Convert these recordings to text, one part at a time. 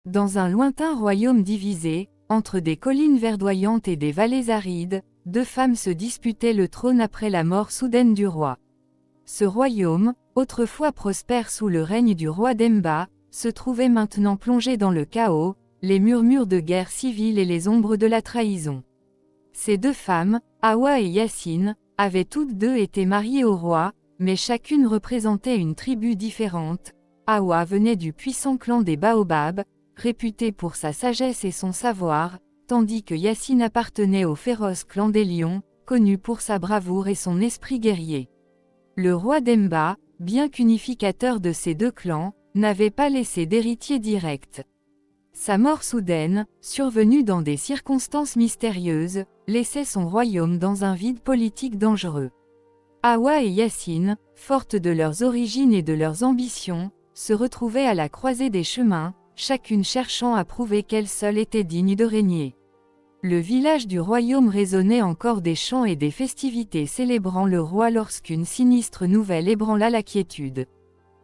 Dans un lointain royaume divisé, entre des collines verdoyantes et des vallées arides, deux femmes se disputaient le trône après la mort soudaine du roi. Ce royaume, autrefois prospère sous le règne du roi Demba, se trouvait maintenant plongé dans le chaos, les murmures de guerre civile et les ombres de la trahison. Ces deux femmes, Hawa et Yassine, avaient toutes deux été mariées au roi, mais chacune représentait une tribu différente. Hawa venait du puissant clan des Baobabs, réputé pour sa sagesse et son savoir, tandis que Yassine appartenait au féroce clan des lions, connu pour sa bravoure et son esprit guerrier. Le roi Demba, bien qu'unificateur de ces deux clans, n'avait pas laissé d'héritier direct. Sa mort soudaine, survenue dans des circonstances mystérieuses, laissait son royaume dans un vide politique dangereux. Hawa et Yassine, fortes de leurs origines et de leurs ambitions, se retrouvaient à la croisée des chemins, chacune cherchant à prouver qu'elle seule était digne de régner. Le village du royaume résonnait encore des chants et des festivités célébrant le roi lorsqu'une sinistre nouvelle ébranla la quiétude.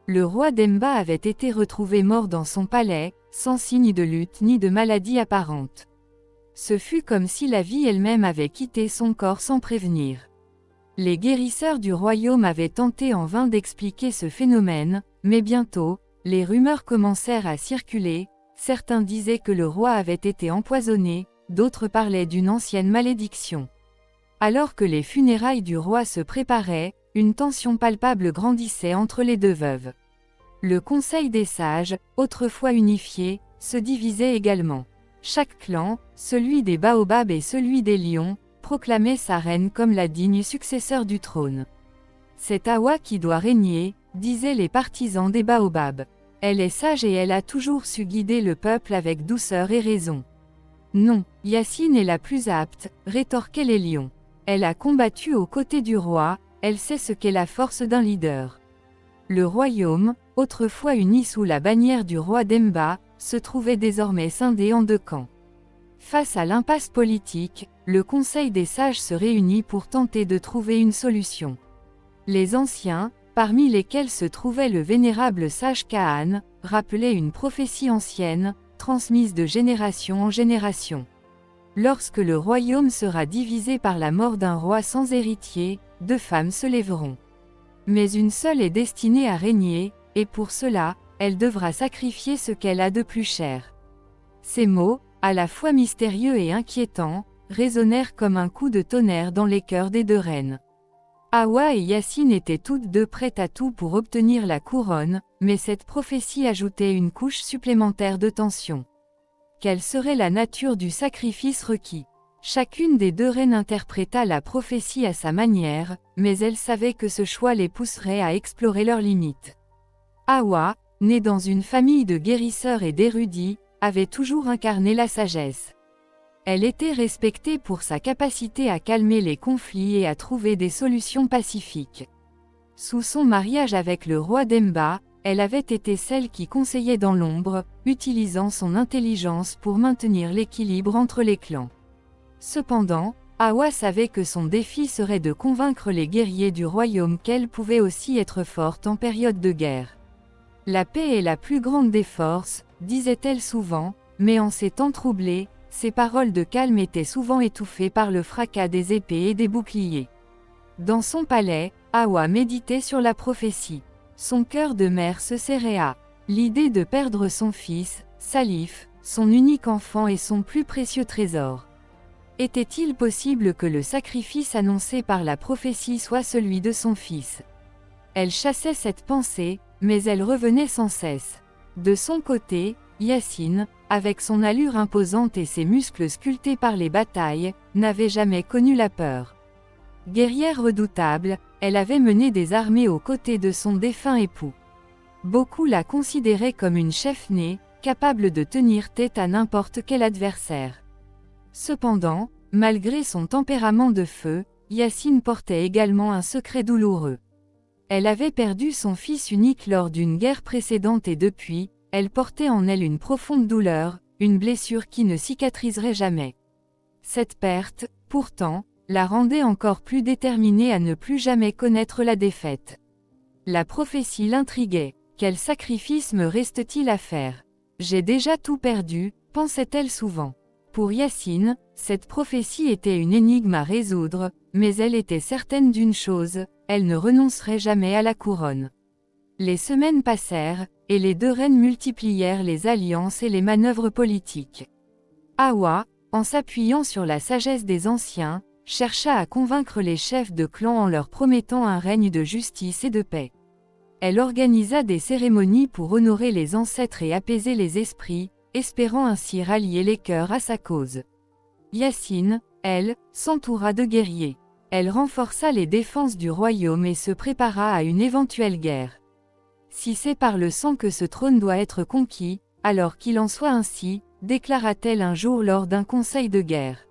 Le roi Demba avait été retrouvé mort dans son palais, sans signe de lutte ni de maladie apparente. Ce fut comme si la vie elle-même avait quitté son corps sans prévenir. Les guérisseurs du royaume avaient tenté en vain d'expliquer ce phénomène, mais bientôt, les rumeurs commencèrent à circuler, certains disaient que le roi avait été empoisonné, d'autres parlaient d'une ancienne malédiction. Alors que les funérailles du roi se préparaient, une tension palpable grandissait entre les deux veuves. Le Conseil des sages, autrefois unifié, se divisait également. Chaque clan, celui des Baobabs et celui des lions, proclamait sa reine comme la digne successeur du trône. C'est Hawa qui doit régner, disaient les partisans des Baobabs. Elle est sage et elle a toujours su guider le peuple avec douceur et raison. Non, Yassine est la plus apte, rétorquaient les lions. Elle a combattu aux côtés du roi, elle sait ce qu'est la force d'un leader. Le royaume, autrefois uni sous la bannière du roi Demba, se trouvait désormais scindé en deux camps. Face à l'impasse politique, le Conseil des sages se réunit pour tenter de trouver une solution. Les anciens, parmi lesquels se trouvait le vénérable sage Kahan, rappelaient une prophétie ancienne, transmise de génération en génération. Lorsque le royaume sera divisé par la mort d'un roi sans héritier, deux femmes se lèveront. Mais une seule est destinée à régner, et pour cela, elle devra sacrifier ce qu'elle a de plus cher. Ces mots, à la fois mystérieux et inquiétants, résonnèrent comme un coup de tonnerre dans les cœurs des deux reines. Hawa et Yassine étaient toutes deux prêtes à tout pour obtenir la couronne, mais cette prophétie ajoutait une couche supplémentaire de tension. Quelle serait la nature du sacrifice requis? Chacune des deux reines interpréta la prophétie à sa manière, mais elle savait que ce choix les pousserait à explorer leurs limites. Hawa, née dans une famille de guérisseurs et d'érudits, avait toujours incarné la sagesse. Elle était respectée pour sa capacité à calmer les conflits et à trouver des solutions pacifiques. Sous son mariage avec le roi Demba, elle avait été celle qui conseillait dans l'ombre, utilisant son intelligence pour maintenir l'équilibre entre les clans. Cependant, Hawa savait que son défi serait de convaincre les guerriers du royaume qu'elle pouvait aussi être forte en période de guerre. La paix est la plus grande des forces, disait-elle souvent, mais en ces temps troublés, ses paroles de calme étaient souvent étouffées par le fracas des épées et des boucliers. Dans son palais, Hawa méditait sur la prophétie. Son cœur de mère se serrait à l'idée de perdre son fils, Salif, son unique enfant et son plus précieux trésor. Était-il possible que le sacrifice annoncé par la prophétie soit celui de son fils? Elle chassait cette pensée, mais elle revenait sans cesse. De son côté, Yassine, avec son allure imposante et ses muscles sculptés par les batailles, n'avait jamais connu la peur. Guerrière redoutable, elle avait mené des armées aux côtés de son défunt époux. Beaucoup la considéraient comme une chef-née, capable de tenir tête à n'importe quel adversaire. Cependant, malgré son tempérament de feu, Yassine portait également un secret douloureux. Elle avait perdu son fils unique lors d'une guerre précédente et depuis, elle portait en elle une profonde douleur, une blessure qui ne cicatriserait jamais. Cette perte, pourtant, la rendait encore plus déterminée à ne plus jamais connaître la défaite. La prophétie l'intriguait. Quel sacrifice me reste-t-il à faire? J'ai déjà tout perdu, pensait-elle souvent. Pour Yacine, cette prophétie était une énigme à résoudre, mais elle était certaine d'une chose, elle ne renoncerait jamais à la couronne. Les semaines passèrent, et les deux reines multiplièrent les alliances et les manœuvres politiques. Hawa, en s'appuyant sur la sagesse des anciens, chercha à convaincre les chefs de clan en leur promettant un règne de justice et de paix. Elle organisa des cérémonies pour honorer les ancêtres et apaiser les esprits, espérant ainsi rallier les cœurs à sa cause. Yacine, elle, s'entoura de guerriers. Elle renforça les défenses du royaume et se prépara à une éventuelle guerre. Si c'est par le sang que ce trône doit être conquis, alors qu'il en soit ainsi, déclara-t-elle un jour lors d'un conseil de guerre.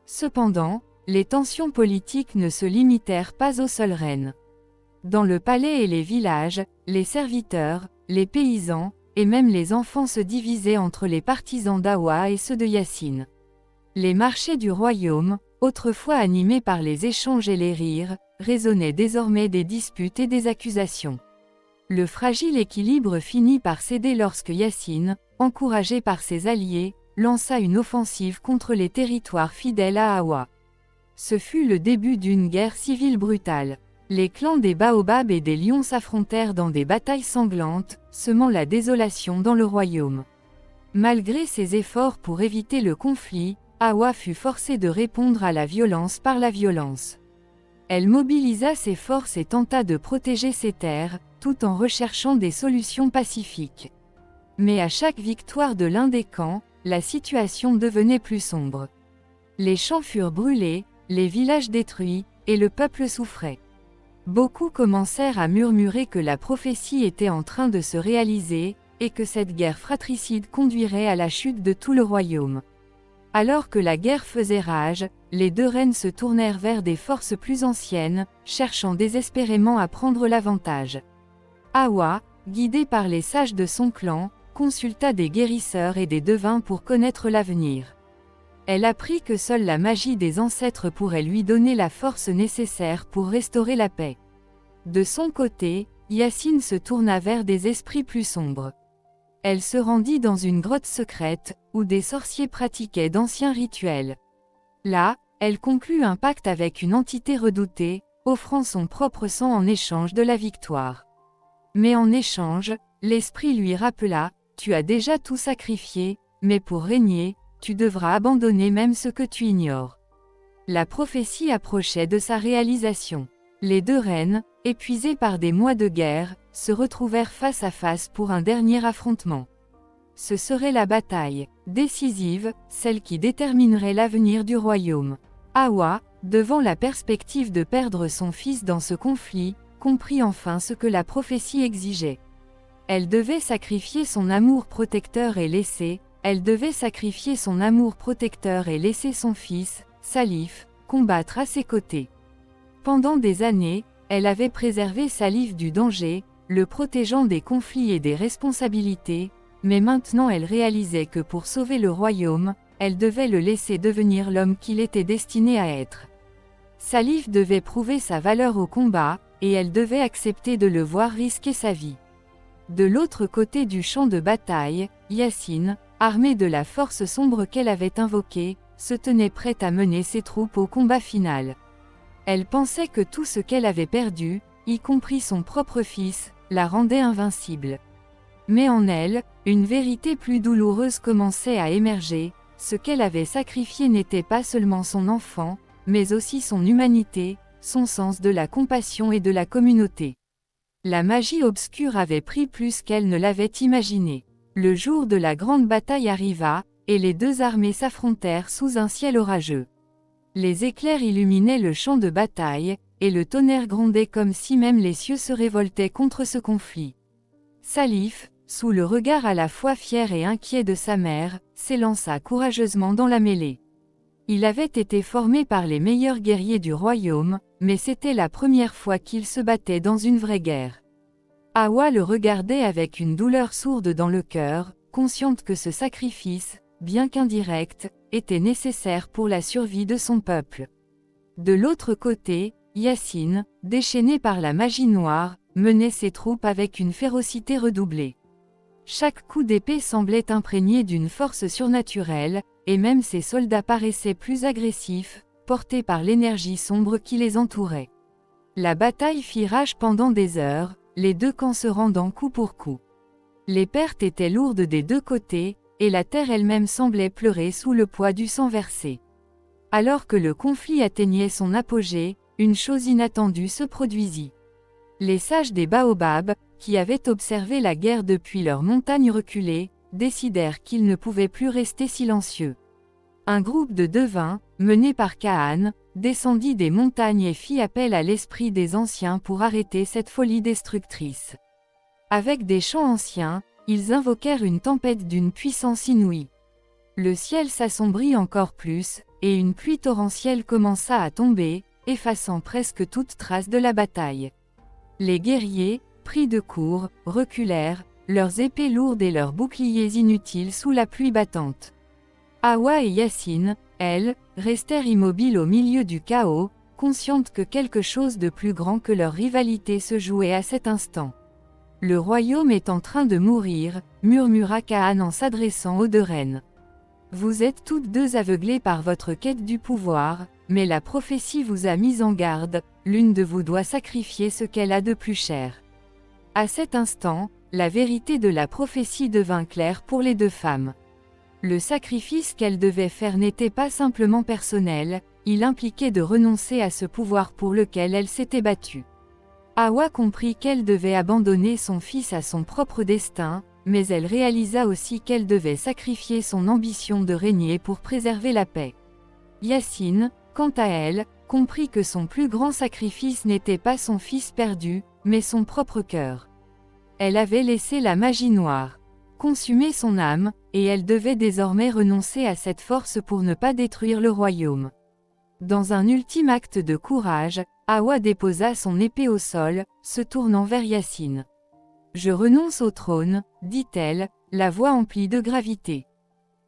Cependant, les tensions politiques ne se limitèrent pas aux seules reines. Dans le palais et les villages, les serviteurs, les paysans, et même les enfants se divisaient entre les partisans d'Hawa et ceux de Yacine. Les marchés du royaume, autrefois animés par les échanges et les rires, résonnaient désormais des disputes et des accusations. Le fragile équilibre finit par céder lorsque Yacine, encouragé par ses alliés, lança une offensive contre les territoires fidèles à Hawa. Ce fut le début d'une guerre civile brutale. Les clans des Baobabs et des Lions s'affrontèrent dans des batailles sanglantes, semant la désolation dans le royaume. Malgré ses efforts pour éviter le conflit, Hawa fut forcée de répondre à la violence par la violence. Elle mobilisa ses forces et tenta de protéger ses terres, tout en recherchant des solutions pacifiques. Mais à chaque victoire de l'un des camps, la situation devenait plus sombre. Les champs furent brûlés, les villages détruits, et le peuple souffrait. Beaucoup commencèrent à murmurer que la prophétie était en train de se réaliser, et que cette guerre fratricide conduirait à la chute de tout le royaume. Alors que la guerre faisait rage, les deux reines se tournèrent vers des forces plus anciennes, cherchant désespérément à prendre l'avantage. Hawa, guidée par les sages de son clan, consulta des guérisseurs et des devins pour connaître l'avenir. Elle apprit que seule la magie des ancêtres pourrait lui donner la force nécessaire pour restaurer la paix. De son côté, Yacine se tourna vers des esprits plus sombres. Elle se rendit dans une grotte secrète, où des sorciers pratiquaient d'anciens rituels. Là, elle conclut un pacte avec une entité redoutée, offrant son propre sang en échange de la victoire. Mais en échange, l'esprit lui rappela, « Tu as déjà tout sacrifié, mais pour régner, tu devras abandonner même ce que tu ignores. » La prophétie approchait de sa réalisation. Les deux reines, épuisées par des mois de guerre, se retrouvèrent face à face pour un dernier affrontement. Ce serait la bataille, décisive, celle qui déterminerait l'avenir du royaume. Hawa, devant la perspective de perdre son fils dans ce conflit, comprit enfin ce que la prophétie exigeait. Elle devait sacrifier son amour protecteur et laisser son fils, Salif, combattre à ses côtés. Pendant des années, elle avait préservé Salif du danger, le protégeant des conflits et des responsabilités, mais maintenant elle réalisait que pour sauver le royaume, elle devait le laisser devenir l'homme qu'il était destiné à être. Salif devait prouver sa valeur au combat, et elle devait accepter de le voir risquer sa vie. De l'autre côté du champ de bataille, Yacine, armée de la force sombre qu'elle avait invoquée, se tenait prête à mener ses troupes au combat final. Elle pensait que tout ce qu'elle avait perdu, y compris son propre fils, la rendait invincible. Mais en elle, une vérité plus douloureuse commençait à émerger, ce qu'elle avait sacrifié n'était pas seulement son enfant, mais aussi son humanité, son sens de la compassion et de la communauté. La magie obscure avait pris plus qu'elle ne l'avait imaginé. Le jour de la grande bataille arriva, et les deux armées s'affrontèrent sous un ciel orageux. Les éclairs illuminaient le champ de bataille, et le tonnerre grondait comme si même les cieux se révoltaient contre ce conflit. Salif, sous le regard à la fois fier et inquiet de sa mère, s'élança courageusement dans la mêlée. Il avait été formé par les meilleurs guerriers du royaume, mais c'était la première fois qu'il se battait dans une vraie guerre. Hawa le regardait avec une douleur sourde dans le cœur, consciente que ce sacrifice, bien qu'indirect, était nécessaire pour la survie de son peuple. De l'autre côté, Yacine, déchaîné par la magie noire, menait ses troupes avec une férocité redoublée. Chaque coup d'épée semblait imprégné d'une force surnaturelle, et même ses soldats paraissaient plus agressifs, portés par l'énergie sombre qui les entourait. La bataille fit rage pendant des heures, les deux camps se rendant coup pour coup. Les pertes étaient lourdes des deux côtés, et la terre elle-même semblait pleurer sous le poids du sang versé. Alors que le conflit atteignait son apogée, une chose inattendue se produisit. Les sages des Baobabs, qui avaient observé la guerre depuis leurs montagnes reculées, décidèrent qu'ils ne pouvaient plus rester silencieux. Un groupe de devins, mené par Ka'an, descendit des montagnes et fit appel à l'esprit des anciens pour arrêter cette folie destructrice. Avec des chants anciens, ils invoquèrent une tempête d'une puissance inouïe. Le ciel s'assombrit encore plus, et une pluie torrentielle commença à tomber, effaçant presque toute trace de la bataille. Les guerriers, pris de court, reculèrent, leurs épées lourdes et leurs boucliers inutiles sous la pluie battante. Hawa et Yassine, elles, restèrent immobiles au milieu du chaos, conscientes que quelque chose de plus grand que leur rivalité se jouait à cet instant. « Le royaume est en train de mourir », murmura Ka'an en s'adressant aux deux reines. « Vous êtes toutes deux aveuglées par votre quête du pouvoir, mais la prophétie vous a mis en garde, l'une de vous doit sacrifier ce qu'elle a de plus cher. » À cet instant, la vérité de la prophétie devint claire pour les deux femmes. Le sacrifice qu'elles devaient faire n'était pas simplement personnel, il impliquait de renoncer à ce pouvoir pour lequel elles s'étaient battues. Hawa comprit qu'elle devait abandonner son fils à son propre destin, mais elle réalisa aussi qu'elle devait sacrifier son ambition de régner pour préserver la paix. Yassine, quant à elle, comprit que son plus grand sacrifice n'était pas son fils perdu, mais son propre cœur. Elle avait laissé la magie noire consumer son âme, et elle devait désormais renoncer à cette force pour ne pas détruire le royaume. Dans un ultime acte de courage, Hawa déposa son épée au sol, se tournant vers Yassine. « Je renonce au trône, dit-elle, la voix emplie de gravité.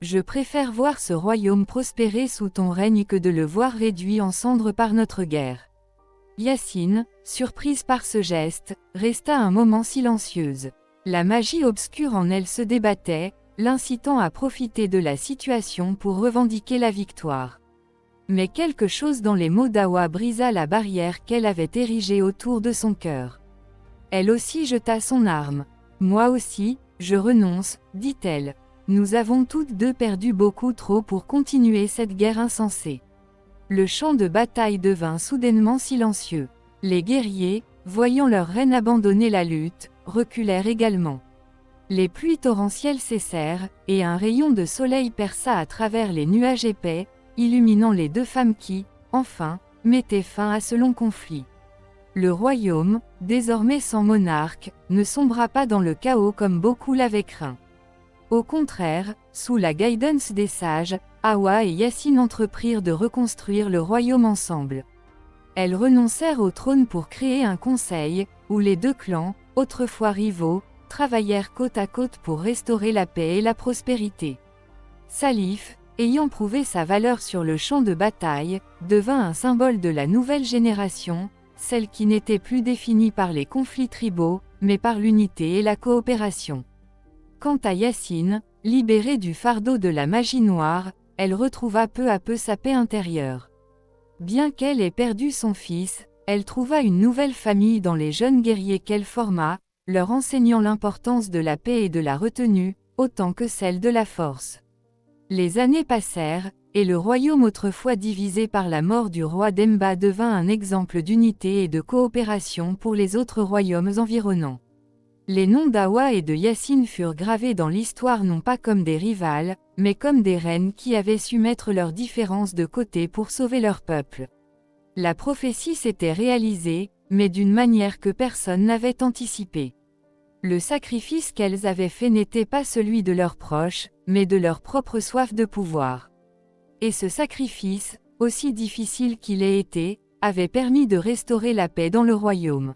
Je préfère voir ce royaume prospérer sous ton règne que de le voir réduit en cendres par notre guerre. » Yassine, surprise par ce geste, resta un moment silencieuse. La magie obscure en elle se débattait, l'incitant à profiter de la situation pour revendiquer la victoire. Mais quelque chose dans les mots d'Hawa brisa la barrière qu'elle avait érigée autour de son cœur. Elle aussi jeta son arme. « Moi aussi, je renonce, dit-elle. Nous avons toutes deux perdu beaucoup trop pour continuer cette guerre insensée. » Le champ de bataille devint soudainement silencieux. Les guerriers, voyant leur reine abandonner la lutte, reculèrent également. Les pluies torrentielles cessèrent, et un rayon de soleil perça à travers les nuages épais, illuminant les deux femmes qui, enfin, mettaient fin à ce long conflit. Le royaume, désormais sans monarque, ne sombra pas dans le chaos comme beaucoup l'avaient craint. Au contraire, sous la guidance des sages, Hawa et Yassine entreprirent de reconstruire le royaume ensemble. Elles renoncèrent au trône pour créer un conseil, où les deux clans, autrefois rivaux, travaillèrent côte à côte pour restaurer la paix et la prospérité. Salif, ayant prouvé sa valeur sur le champ de bataille, devint un symbole de la nouvelle génération, celle qui n'était plus définie par les conflits tribaux, mais par l'unité et la coopération. Quant à Yassine, libérée du fardeau de la magie noire, elle retrouva peu à peu sa paix intérieure. Bien qu'elle ait perdu son fils, elle trouva une nouvelle famille dans les jeunes guerriers qu'elle forma, leur enseignant l'importance de la paix et de la retenue, autant que celle de la force. Les années passèrent, et le royaume autrefois divisé par la mort du roi Demba devint un exemple d'unité et de coopération pour les autres royaumes environnants. Les noms d'Hawa et de Yassine furent gravés dans l'histoire non pas comme des rivales, mais comme des reines qui avaient su mettre leurs différences de côté pour sauver leur peuple. La prophétie s'était réalisée, mais d'une manière que personne n'avait anticipée. Le sacrifice qu'elles avaient fait n'était pas celui de leurs proches, mais de leur propre soif de pouvoir. Et ce sacrifice, aussi difficile qu'il ait été, avait permis de restaurer la paix dans le royaume.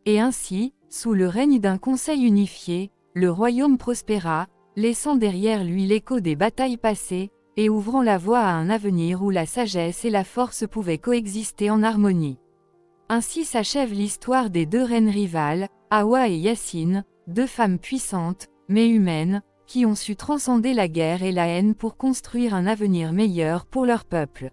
Et ainsi, sous le règne d'un conseil unifié, le royaume prospéra, laissant derrière lui l'écho des batailles passées, et ouvrant la voie à un avenir où la sagesse et la force pouvaient coexister en harmonie. Ainsi s'achève l'histoire des deux reines rivales, Hawa et Yassine, deux femmes puissantes, mais humaines, qui ont su transcender la guerre et la haine pour construire un avenir meilleur pour leur peuple.